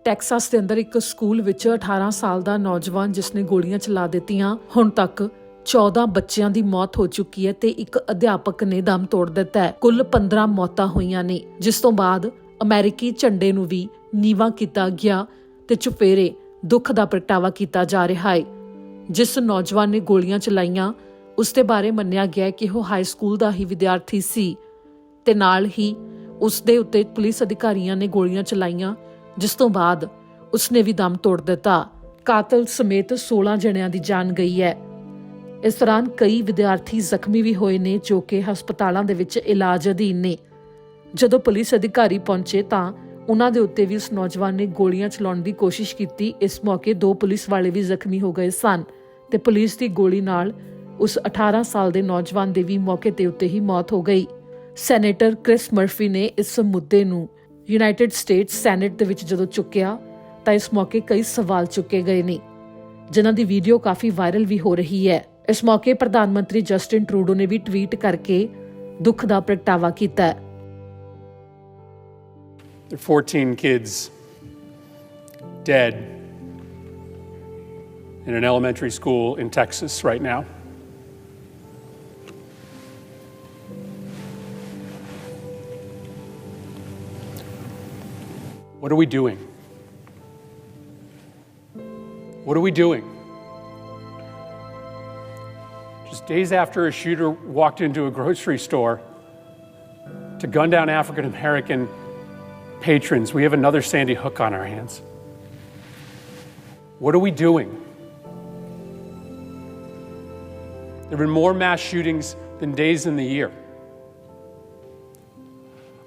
Texas ਦੇ ਅੰਦਰ ਇੱਕ ਸਕੂਲ ਵਿੱਚ 18 ਸਾਲ ਦਾ ਨੌਜਵਾਨ ਜਿਸ ਨੇ ਗੋਲੀਆਂ ਚਲਾ ਦਿੱਤੀਆਂ, ਹੁਣ ਤੱਕ 14 ਬੱਚਿਆਂ ਦੀ ਮੌਤ ਹੋ ਚੁੱਕੀ ਹੈ ਤੇ ਇੱਕ ਅਧਿਆਪਕ ਨੇ ਦਮ ਤੋੜ ਦਿੱਤਾ ਹੈ। ਕੁੱਲ 15 ਮੌਤਾਂ ਹੋਈਆਂ ਨੇ, ਜਿਸ ਤੋਂ ਬਾਅਦ ਅਮਰੀਕੀ ਝੰਡੇ ਨੂੰ ਵੀ ਨੀਵਾਂ ਕੀਤਾ ਗਿਆ ਤੇ ਚੁਫੇਰੇ ਦੁੱਖ ਦਾ ਪ੍ਰਗਟਾਵਾ ਕੀਤਾ ਜਾ ਰਿਹਾ ਹੈ। ਜਿਸ ਨੌਜਵਾਨ ਨੇ ਗੋਲੀਆਂ ਚਲਾਈਆਂ ਉਸ ਦੇ ਬਾਰੇ ਮੰਨਿਆ ਗਿਆ ਕਿ ਉਹ ਹਾਈ ਸਕੂਲ ਦਾ ਹੀ ਵਿਦਿਆਰਥੀ ਸੀ ਤੇ ਨਾਲ ਹੀ ਉਸ ਦੇ ਉੱਤੇ ਪੁਲਿਸ ਅਧਿਕਾਰੀਆਂ ਨੇ ਗੋਲੀਆਂ ਚਲਾਈਆਂ, ਜਿਸ ਤੋਂ ਬਾਅਦ ਉਸਨੇ ਵੀ ਦਮ ਤੋੜ ਦਿੱਤਾ। ਕਾਤਲ ਸਮੇਤ 16 ਜਣਿਆਂ ਦੀ ਜਾਨ ਗਈ ਹੈ। ਇਸ ਦੌਰਾਨ ਕਈ ਵਿਦਿਆਰਥੀ ਜ਼ਖਮੀ ਵੀ ਹੋਏ ਨੇ ਜੋ ਕਿ ਹਸਪਤਾਲਾਂ ਦੇ ਵਿੱਚ ਇਲਾਜ ਅਧੀਨ ਨੇ। ਜਦੋਂ ਪੁਲਿਸ ਅਧਿਕਾਰੀ ਪਹੁੰਚੇ ਤਾਂ ਉਹਨਾਂ ਦੇ ਉੱਤੇ ਵੀ ਉਸ ਨੌਜਵਾਨ ਨੇ ਗੋਲੀਆਂ ਚਲਾਉਣ ਦੀ ਕੋਸ਼ਿਸ਼ ਕੀਤੀ। ਇਸ ਮੌਕੇ 2 ਪੁਲਿਸ ਵਾਲੇ ਵੀ ਜ਼ਖਮੀ ਹੋ ਗਏ ਸਨ ਤੇ ਪੁਲਿਸ ਦੀ ਗੋਲੀ ਨਾਲ ਉਸ 18 ਸਾਲ ਦੇ ਨੌਜਵਾਨ ਦੀ ਵੀ ਮੌਕੇ ਤੇ ਉੱਤੇ ਹੀ ਮੌਤ ਹੋ ਗਈ। ਸੈਨੇਟਰ ਕ੍ਰਿਸ ਮਰਫੀ ਨੇ ਇਸ ਮੁੱਦੇ ਨੂੰ ਯੂਨਾਈਟਿਡ ਸਟੇਟਸ ਸੈਨੇਟ ਦੇ ਵਿੱਚ ਜਦੋਂ ਚੁੱਕਿਆ ਤਾਂ ਇਸ ਮੌਕੇ ਕਈ ਸਵਾਲ ਚੁੱਕੇ ਗਏ ਨੇ, ਜਿਨ੍ਹਾਂ ਦੀ ਵੀਡੀਓ ਕਾਫੀ ਵਾਇਰਲ ਵੀ ਹੋ ਰਹੀ ਹੈ। ਇਸ ਮੌਕੇ ਪ੍ਰਧਾਨ ਮੰਤਰੀ ਜਸਟਿਨ ਟਰੂਡੋ ਨੇ ਵੀ ਟਵੀਟ ਕਰਕੇ ਦੁੱਖ ਦਾ ਪ੍ਰਗਟਾਵਾ ਕੀਤਾ। There are 14 kids dead in an elementary school in Texas right now. What are we doing? What are we doing? Just days after a shooter walked into a grocery store to gun down African American patrons, we have another Sandy Hook on our hands. What are we doing? There have been more mass shootings than days in the year.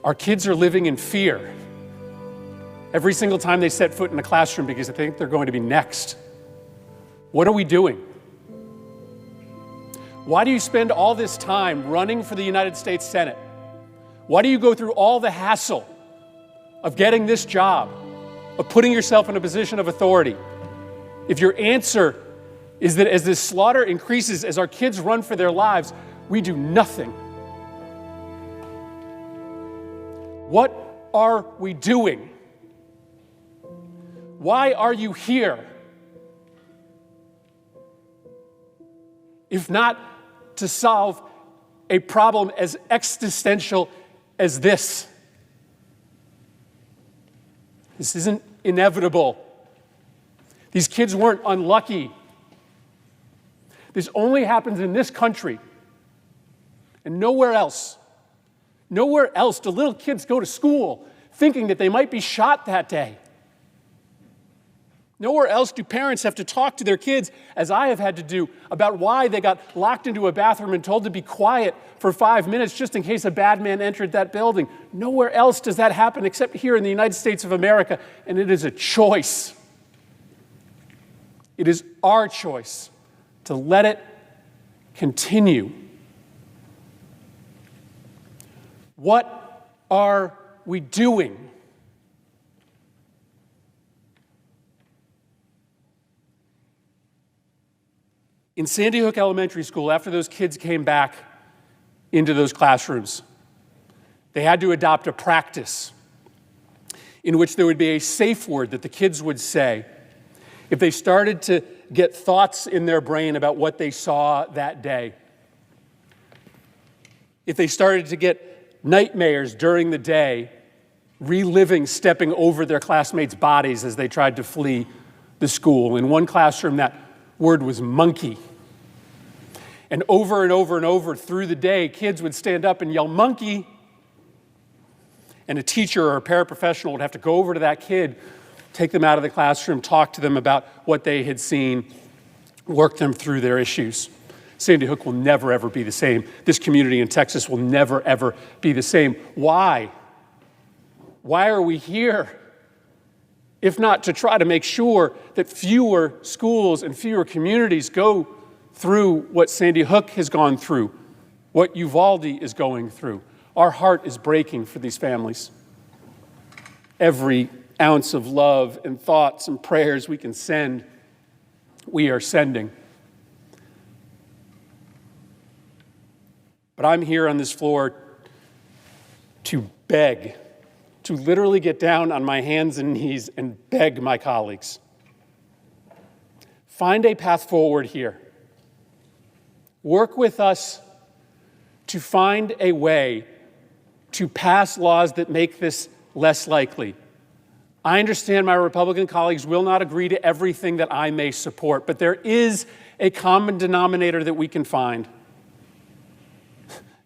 Our kids are living in fear every single time they set foot in a classroom because they think they're going to be next. What are we doing? Why do you spend all this time running for the United States Senate? Why do you go through all the hassle of getting this job, of putting yourself in a position of authority, if your answer is that as this slaughter increases, as our kids run for their lives, we do nothing? What are we doing? Why are you here? If not to solve a problem as existential as this. This isn't inevitable. These kids weren't unlucky. This only happens in this country and nowhere else. Nowhere else do little kids go to school thinking that they might be shot that day. Nowhere else do parents have to talk to their kids, as I have had to do, about why they got locked into a bathroom and told to be quiet for 5 minutes just in case a bad man entered that building. Nowhere else does that happen except here in the United States of America, and it is a choice. It is our choice to let it continue. What are we doing? In Sandy Hook Elementary School, after those kids came back into those classrooms, they had to adopt a practice in which there would be a safe word that the kids would say if they started to get thoughts in their brain about what they saw that day. If they started to get nightmares during the day, reliving stepping over their classmates' bodies as they tried to flee the school. In one classroom, that word was monkey. And over and over through the day, kids would stand up and yell, "Monkey!" And a teacher or a paraprofessional would have to go over to that kid, take them out of the classroom, talk to them about what they had seen, work them through their issues. Sandy Hook will never, ever be the same. This community in Texas will never, ever be the same. Why? Why are we here? If not to try to make sure that fewer schools and fewer communities go through what Sandy Hook has gone through, what Uvalde is going through. Our heart is breaking for these families. Every ounce of love and thoughts and prayers we can send, we are sending. But I'm here on this floor to beg, to literally get down on my hands and knees and beg my colleagues. Find a path forward here. Work with us to find a way to pass laws that make this less likely. I understand my Republican colleagues will not agree to everything that I may support, but there is a common denominator that we can find.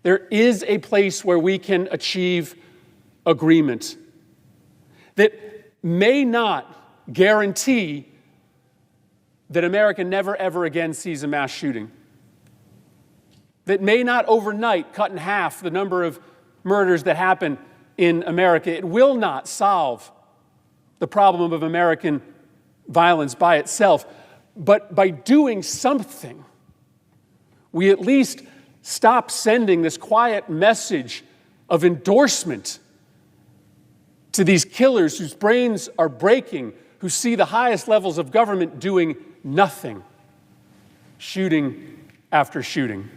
There is a place where we can achieve agreement that may not guarantee that America never, ever again sees a mass shooting, that may not overnight cut in half the number of murders that happen in America. It will not solve the problem of American violence by itself, but by doing something, we at least stop sending this quiet message of endorsement to these killers whose brains are breaking, who see the highest levels of government doing nothing, shooting after shooting.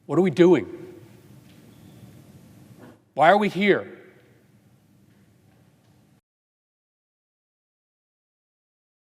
What are we doing? Why are we here?